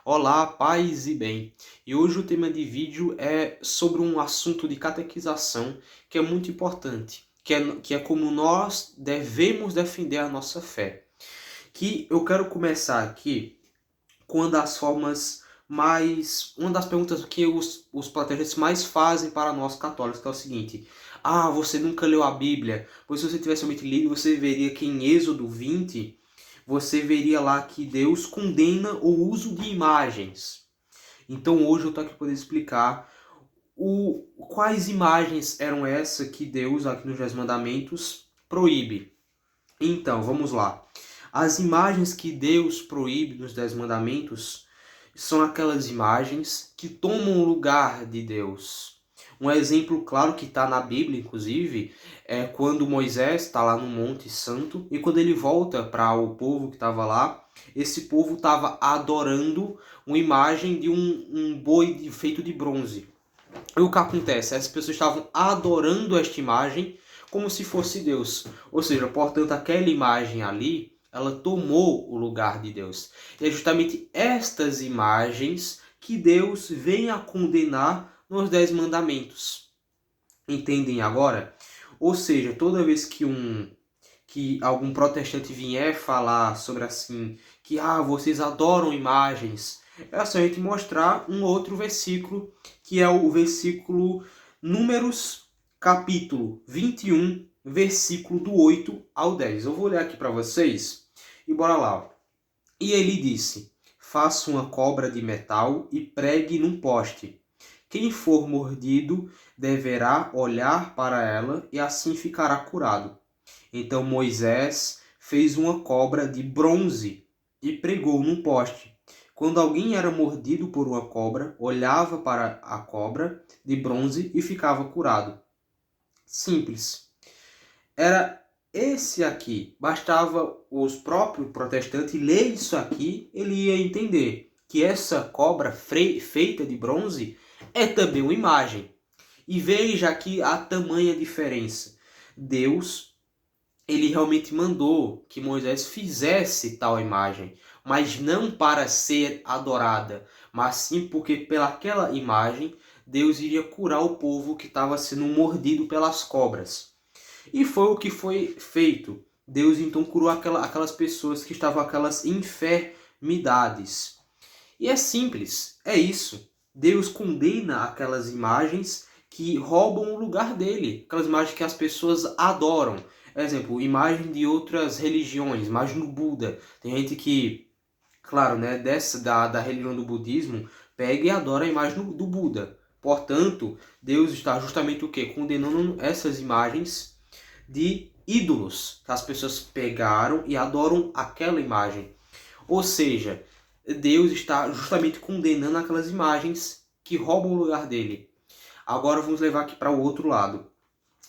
Olá, paz e bem. E hoje o tema de vídeo é sobre um assunto de catequização que é muito importante, que é como nós devemos defender a nossa fé. Que eu quero começar aqui com uma das perguntas que os protestantes mais fazem para nós católicos, que é o seguinte: ah, você nunca leu a Bíblia? Pois se você tivesse somente lido, você veria que em Êxodo 20 você veria lá que Deus condena o uso de imagens. Então hoje eu estou aqui para explicar quais imagens eram essas que Deus, aqui nos Dez Mandamentos, proíbe. Então, vamos lá. As imagens que Deus proíbe nos Dez Mandamentos são aquelas imagens que tomam o lugar de Deus. Um exemplo claro que está na Bíblia, inclusive, é quando Moisés está lá no Monte Santo e quando ele volta para o povo que estava lá, esse povo estava adorando uma imagem de um boi feito de bronze. E o que acontece? As pessoas estavam adorando esta imagem como se fosse Deus. Ou seja, portanto, aquela imagem ali, ela tomou o lugar de Deus. E é justamente estas imagens que Deus vem a condenar nos Dez Mandamentos. Entendem agora? Ou seja, toda vez que algum protestante vier falar sobre assim, que vocês adoram imagens, é só a gente mostrar um outro versículo, que é o versículo Números, capítulo 21, versículo do 8 ao 10. Eu vou ler aqui para vocês e bora lá. E ele disse: faça uma cobra de metal e pregue num poste. Quem for mordido deverá olhar para ela e assim ficará curado. Então Moisés fez uma cobra de bronze e pregou num poste. Quando alguém era mordido por uma cobra, olhava para a cobra de bronze e ficava curado. Simples. Era esse aqui. Bastava os próprios protestantes ler isso aqui, ele ia entender que essa cobra feita de bronze é também uma imagem. E veja aqui a tamanha diferença. Deus, ele realmente mandou que Moisés fizesse tal imagem, mas não para ser adorada, mas sim porque pelaquela imagem Deus iria curar o povo que estava sendo mordido pelas cobras. E foi o que foi feito. Deus então curou aquelas pessoas que estavam com aquelas enfermidades. E é simples, é isso. Deus condena aquelas imagens que roubam o lugar dele, aquelas imagens que as pessoas adoram. Exemplo, imagem de outras religiões, imagem do Buda. Tem gente que, claro, né, da religião do budismo, pega e adora a imagem do Buda. Portanto, Deus está justamente o quê? Condenando essas imagens de ídolos, que as pessoas pegaram e adoram aquela imagem. Ou seja, Deus está justamente condenando aquelas imagens que roubam o lugar dele. Agora vamos levar aqui para o outro lado.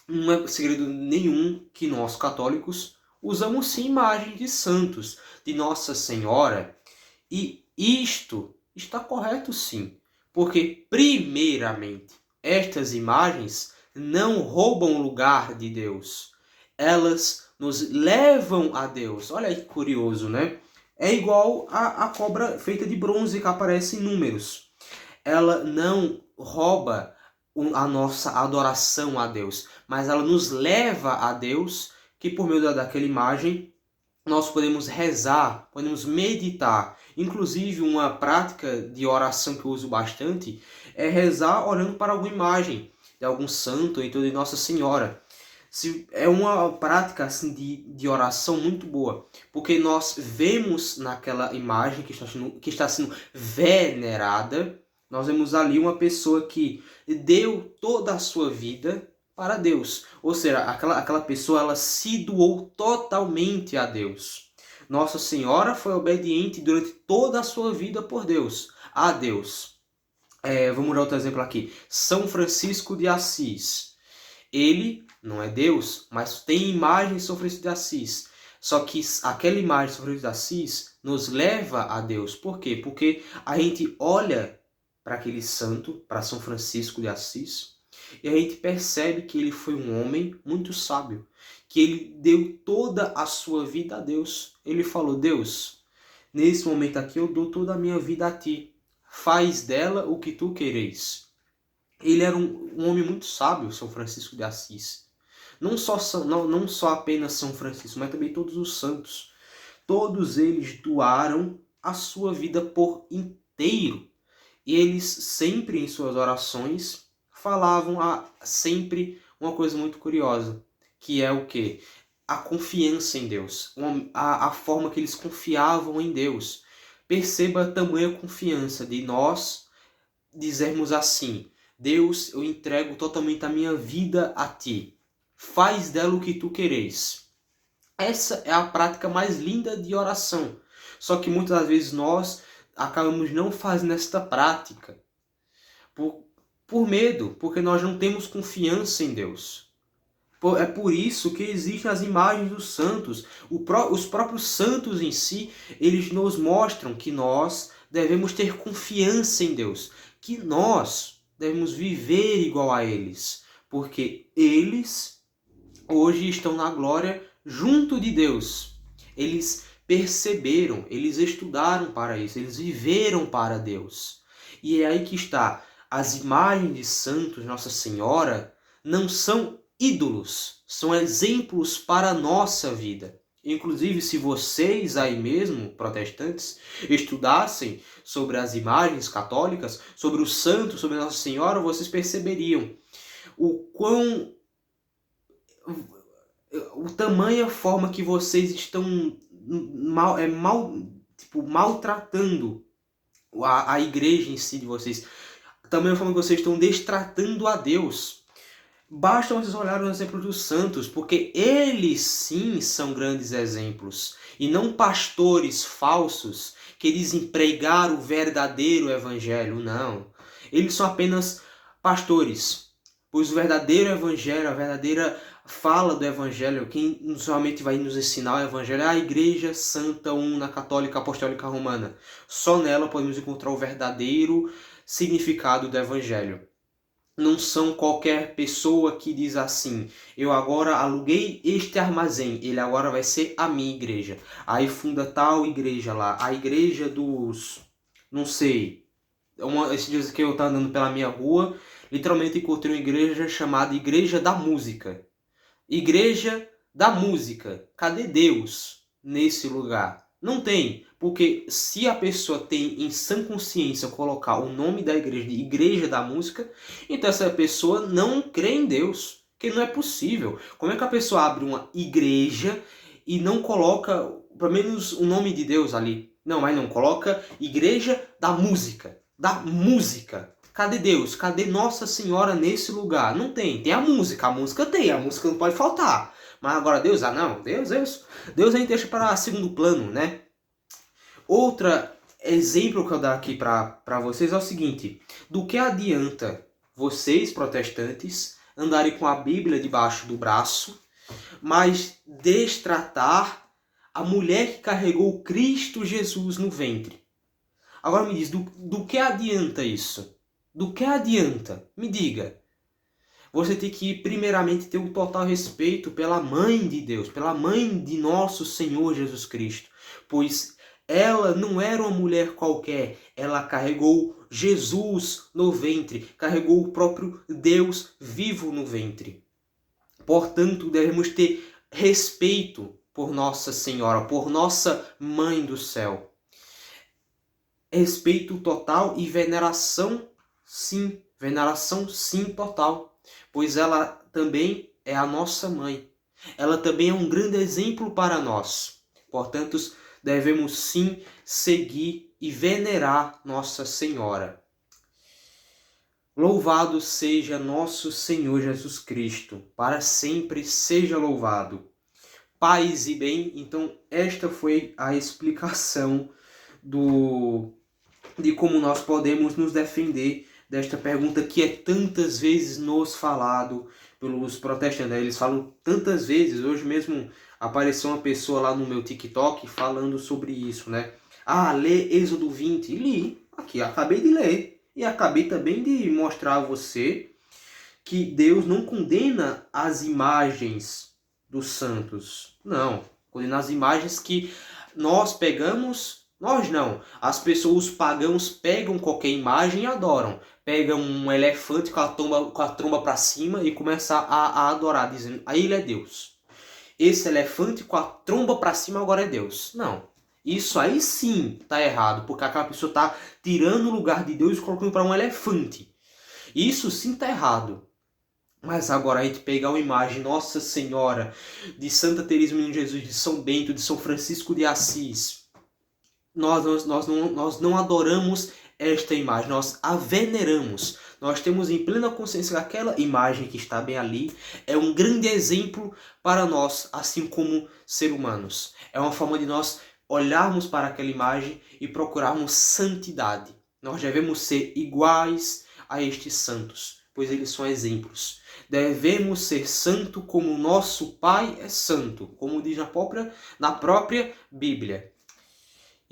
Não é segredo nenhum que nós católicos usamos sim imagens de santos, de Nossa Senhora, e isto está correto sim, porque primeiramente estas imagens não roubam o lugar de Deus. Elas nos levam a Deus. Olha que curioso, né? É igual a cobra feita de bronze que aparece em Números. Ela não rouba a nossa adoração a Deus, mas ela nos leva a Deus, que por meio daquela imagem nós podemos rezar, podemos meditar. Inclusive, uma prática de oração que eu uso bastante é rezar olhando para alguma imagem de algum santo, então de Nossa Senhora. É uma prática assim, de oração muito boa, porque nós vemos naquela imagem que está sendo venerada, nós vemos ali uma pessoa que deu toda a sua vida para Deus. Ou seja, aquela pessoa ela se doou totalmente a Deus. Nossa Senhora foi obediente durante toda a sua vida por Deus, a Deus. Vamos dar outro exemplo aqui. São Francisco de Assis. Ele não é Deus, mas tem imagem de São Francisco de Assis. Só que aquela imagem de São Francisco de Assis nos leva a Deus. Por quê? Porque a gente olha para aquele santo, para São Francisco de Assis, e a gente percebe que ele foi um homem muito sábio, que ele deu toda a sua vida a Deus. Ele falou: Deus, nesse momento aqui eu dou toda a minha vida a ti. Faz dela o que tu quereis. Ele era um homem muito sábio, São Francisco de Assis. Não só apenas São Francisco, mas também todos os santos. Todos eles doaram a sua vida por inteiro. E eles sempre em suas orações falavam sempre uma coisa muito curiosa, que é o quê? A confiança em Deus, a forma que eles confiavam em Deus. Perceba a tamanha confiança de nós dizermos assim: Deus, eu entrego totalmente a minha vida a ti. Faz dela o que tu quereis. Essa é a prática mais linda de oração. Só que muitas das vezes nós acabamos não fazendo esta prática por, por medo, porque nós não temos confiança em Deus. É por isso que existem as imagens dos santos. Os próprios santos em si, eles nos mostram que nós devemos ter confiança em Deus, que nós devemos viver igual a eles, porque eles hoje estão na glória junto de Deus. Eles perceberam, eles estudaram para isso, eles viveram para Deus. E é aí que está. As imagens de santos, Nossa Senhora, não são ídolos, são exemplos para a nossa vida. Inclusive, se vocês aí mesmo, protestantes, estudassem sobre as imagens católicas, sobre os santos, sobre Nossa Senhora, vocês perceberiam o tamanha forma que vocês estão maltratando a igreja em si de vocês, a tamanha forma que vocês estão destratando a Deus. Basta vocês olharem os exemplos dos santos, porque eles sim são grandes exemplos, e não pastores falsos que dizem pregar o verdadeiro evangelho, não. Eles são apenas pastores, pois o verdadeiro evangelho, a verdadeira fala do evangelho, quem somente vai nos ensinar o evangelho é a Igreja Santa Una Católica Apostólica Romana. Só nela podemos encontrar o verdadeiro significado do evangelho. Não são qualquer pessoa que diz assim: eu agora aluguei este armazém, ele agora vai ser a minha igreja. Aí funda tal igreja lá, a igreja dos... não sei. Esses dias que eu estava andando pela minha rua, literalmente encontrei uma igreja chamada Igreja da Música. Igreja da Música. Cadê Deus nesse lugar? Não tem. Porque se a pessoa tem em sã consciência colocar o nome da igreja de Igreja da Música, então essa pessoa não crê em Deus. Que não é possível. Como é que a pessoa abre uma igreja e não coloca pelo menos o nome de Deus ali? Não, mas não. Coloca Igreja da Música. Da Música. Cadê Deus? Cadê Nossa Senhora nesse lugar? Não tem. Tem a música tem. A música não pode faltar. Mas agora Deus, não. Deus a gente deixa para segundo plano, né? Outro exemplo que eu dar aqui para vocês é o seguinte: do que adianta vocês, protestantes, andarem com a Bíblia debaixo do braço, mas destratar a mulher que carregou Cristo Jesus no ventre? Agora me diz, do que adianta isso? Do que adianta? Me diga. Você tem que primeiramente ter um total respeito pela Mãe de Deus, pela Mãe de nosso Senhor Jesus Cristo, pois ela não era uma mulher qualquer, ela carregou Jesus no ventre, carregou o próprio Deus vivo no ventre. Portanto, devemos ter respeito por Nossa Senhora, por Nossa Mãe do Céu. Respeito total e veneração sim total, pois ela também é a nossa mãe. Ela também é um grande exemplo para nós. Portanto, devemos sim seguir e venerar Nossa Senhora. Louvado seja nosso Senhor Jesus Cristo, para sempre seja louvado. Paz e bem, então esta foi a explicação de como nós podemos nos defender desta pergunta que é tantas vezes nos falado pelos protestantes. Eles falam tantas vezes, hoje mesmo apareceu uma pessoa lá no meu TikTok falando sobre isso, né? Lê Êxodo 20. Li, aqui, acabei de ler. E acabei também de mostrar a você que Deus não condena as imagens dos santos. Não, condena as imagens que nós pegamos Nós não. As pessoas, os pagãos, pegam qualquer imagem e adoram. Pegam um elefante com a tromba para cima e começam a adorar, dizendo, aí ele é Deus. Esse elefante com a tromba para cima agora é Deus. Não. Isso aí sim tá errado, porque aquela pessoa tá tirando o lugar de Deus e colocando para um elefante. Isso sim tá errado. Mas agora a gente pegar uma imagem, Nossa Senhora, de Santa Teresa Menino Jesus, de São Bento, de São Francisco de Assis, nós não adoramos esta imagem, nós a veneramos. Nós temos em plena consciência que aquela imagem que está bem ali é um grande exemplo para nós, assim como seres humanos. É uma forma de nós olharmos para aquela imagem e procurarmos santidade. Nós devemos ser iguais a estes santos, pois eles são exemplos. Devemos ser santo como nosso Pai é santo, como diz na própria Bíblia.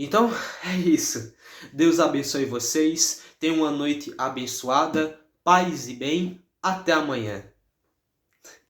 Então, é isso. Deus abençoe vocês. Tenham uma noite abençoada. Paz e bem. Até amanhã.